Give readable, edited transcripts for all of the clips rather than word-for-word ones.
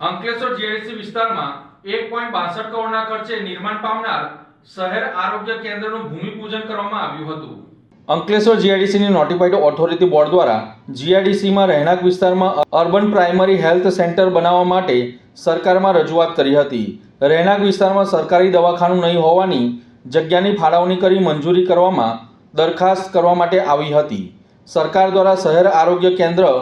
Ankleshwar GIDC વિસ્તારમાં 1.62 કરોડના ખર્ચે નિર્માણ પામનાર શહેર આરોગ્ય કેન્દ્રનું ભૂમિપૂજન કરવામાં આવ્યું હતું। અંકલેશ્વર જીઆઈડીસીની નોટિફાઈડ ઓથોરિટી બોર્ડ દ્વારા જીઆઈડીસીમાં રહેણાંક વિસ્તારમાં અર્બન પ્રાઇમરી હેલ્થ સેન્ટર બનાવવા માટે સરકારમાં રજૂઆત કરી હતી। રહેણાંક વિસ્તારમાં સરકારી દવાખાનું નહીં હોવાની જગ્યાની ફાળવણી કરી મંજૂરી કરવામાં દરખાસ્ત કરવા માટે આવી હતી। સરકાર દ્વારા શહેર આરોગ્ય કેન્દ્ર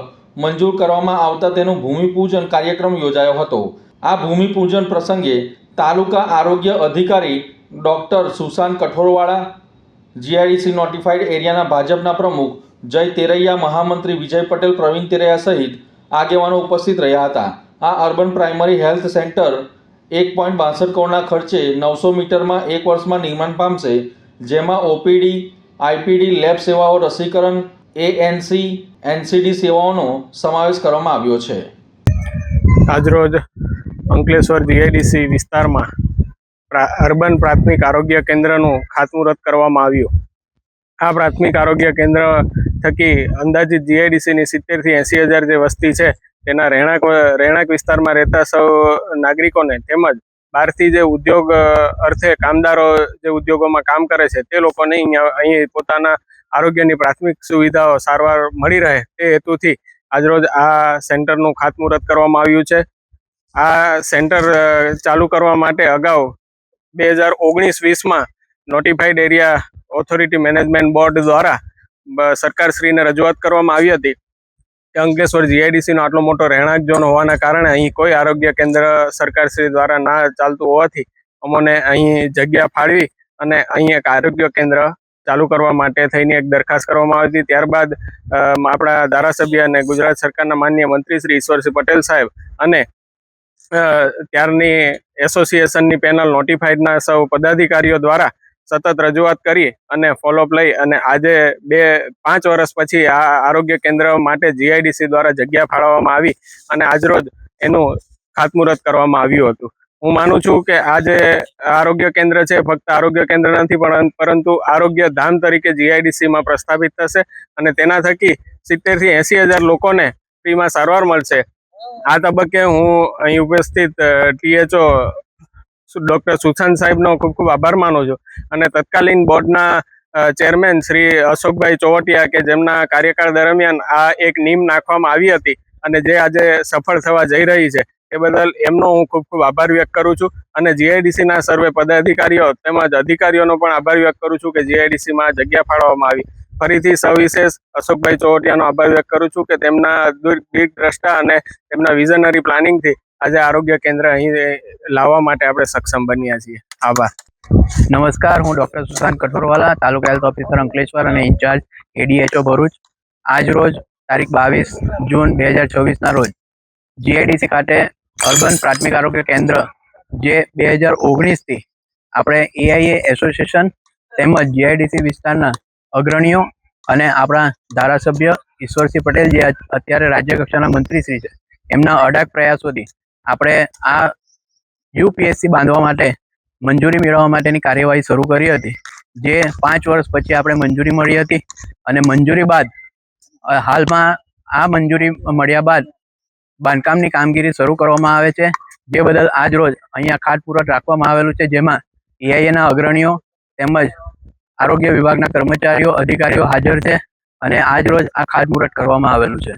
મંજૂર કરવામાં આવતા તેનું ભૂમિપૂજન કાર્યક્રમ યોજાયો હતો। આ ભૂમિપૂજન પ્રસંગે તાલુકા આરોગ્ય અધિકારી ડૉક્ટર સુશાંત કઠોરવાળા, જીઆઈડીસી નોટિફાઈડ એરિયાના ભાજપના પ્રમુખ જય તેરૈયા, મહામંત્રી વિજય પટેલ, પ્રવીણ તેરૈયા સહિત આગેવાનો ઉપસ્થિત રહ્યા હતા। આ અર્બન પ્રાઇમરી હેલ્થ સેન્ટર 1.62 કરોડના ખર્ચે 900 મીટરમાં 1 વર્ષમાં નિર્માણ પામશે, જેમાં ઓપીડી, આઈપીડી, લેબ સેવાઓ, રસીકરણ, એએનસી, એનસીડી સેવાઓનો સમાવેશ કરવામાં આવ્યો છે। આજરોજ અંકલેશ્વર જીઆઈડીસી વિસ્તારમાં અર્બન પ્રાથમિક આરોગ્ય કેન્દ્રનું ખાતમુહૂર્ત કરવામાં આવ્યું। આ પ્રાથમિક આરોગ્ય કેન્દ્ર થકી અંદાજિત જીઆઈડીસીની 70 થી 80 હજાર જે વસ્તી છે તેના રહેણાંક વિસ્તારમાં રહેતા સૌ નાગરિકોને તેમજ બહારથી જે ઉદ્યોગ અર્થે કામદારો જે ઉદ્યોગોમાં કામ કરે છે તે લોકોને અહીં પોતાના આરોગ્યની પ્રાથમિક સુવિધાઓ સારવાર મળી રહે તે હેતુથી આજરોજ આ સેન્ટરનું ખાતમુહૂર્ત કરવામાં આવ્યું છે। આ સેન્ટર ચાલુ કરવા માટે અગાઉ 2019-20માં notified area authority management board દ્વારા સરકારશ્રીને રજૂઆત કરવામાં આવી હતી કે અંકલેશ્વર જીઆઈડીસીનો આટલો મોટો રહેણાંક ઝોન હોવાના કારણે અહીં કોઈ આરોગ્ય કેન્દ્ર સરકારશ્રી દ્વારા ના ચાલતું હોવાથી અમને અહીં જગ્યા ફાળવી અને અહીં એક આરોગ્ય કેન્દ્ર ચાલુ કરવા માટે થઈને એક દરખાસ્ત કરવામાં આવી હતી। ત્યારબાદ આપણા ધારાસભ્ય અને ગુજરાત સરકારના માનનીય મંત્રી શ્રી ઈશ્વરસિંહ પટેલ સાહેબ અને ત્યારની એસોસિએશનની પેનલ નોટિફાઈડના સૌ પદાધિકારીઓ દ્વારા સતત રજૂઆત કરી અને ફોલોઅપ લઈ અને આજે 5 વર્ષ પછી આ આરોગ્ય કેન્દ્ર માટે જીઆઈડીસી દ્વારા જગ્યા ફાળવવામાં આવી અને આજરોજ એનું ખાતમુહૂર્ત કરવામાં આવ્યું હતું। હું માનું છું કે આ જે આરોગ્ય કેન્દ્ર છે ફક્ત આરોગ્ય કેન્દ્ર નથી પરંતુ આરોગ્ય ધામ તરીકે જીઆઈડીસીમાં પ્રસ્થાપિત થશે અને તેના થકી 70 થી 80 હજાર લોકોને ફ્રીમાં સારવાર મળશે। આ તબક્કે હું અહીં ઉપસ્થિત ટીએચઓ ડૉક્ટર સુશાંત સાહેબનો ખૂબ ખૂબ આભાર માનું છું અને તત્કાલીન બોર્ડના ચેરમેન શ્રી અશોકભાઈ ચોવટિયા કે જેમના કાર્યકાળ દરમિયાન આ એક નીમ નાખવામાં આવી હતી અને જે આજે સફળ થવા જઈ રહી છે એ બદલ એમનો હું ખૂબ ખૂબ આભાર વ્યક્ત કરું છું અને જીઆઈડીસીના સર્વે પદાધિકારીઓ તેમજ અધિકારીઓનો પણ આભાર વ્યક્ત કરું છું કે જીઆઈડીસીમાં જગ્યા ફાળવવામાં આવી। ફરીથી સવિશેષ અશોકભાઈ ચોવટિયાનો આભાર વ્યક્ત કરું છું કે તેમના દીર્ઘદ્રષ્ટા અને તેમના વિઝનરી પ્લાનિંગથી આજે આરોગ્ય કેન્દ્ર અહીં લાવવા માટે આપણે સક્ષમ બન્યા છીએ। આભાર। નમસ્કાર, હું ડૉક્ટર સુશાંત કઠોરવાલા, તાલુકા હેલ્થ ઓફિસર અંકલેશ્વર અને ઇન્ચાર્જ એડીએચઓ ભરૂચ। આજ રોજ તારીખ 22 જૂન 2024ના રોજ જીઆઈડીસી ખાતે અર્બન પ્રાથમિક આરોગ્ય કેન્દ્ર જે 2019થી આપણે એઆઈએ એસોસિએશન તેમજ જીઆઈડીસી વિસ્તારના અગ્રણીઓ અને આપણા ધારાસભ્ય ઈશ્વરસિંહ પટેલ જે અત્યારે રાજ્ય કક્ષાના મંત્રીશ્રી છે એમના અડાગ પ્રયાસોથી આપણે આ યુપીએસસી બાંધવા માટે મંજૂરી મેળવવા માટેની કાર્યવાહી શરૂ કરી હતી, જે 5 વર્ષ પછી આપણે મંજૂરી મળી હતી અને મંજૂરી બાદ હાલમાં આ મંજૂરી મળ્યા બાદ બાંધકામની કામગીરી શરૂ કરવામાં આવે છે, જે બદલ આજ રોજ અહીંયા ખાતમુહૂર્ત રાખવામાં આવેલું છે, જેમાં એઆઈએના અગ્રણીઓ તેમજ આરોગ્ય વિભાગના કર્મચારીઓ, અધિકારીઓ હાજર છે અને આજ રોજ આ ખાતમુહૂર્ત કરવામાં આવેલું છે।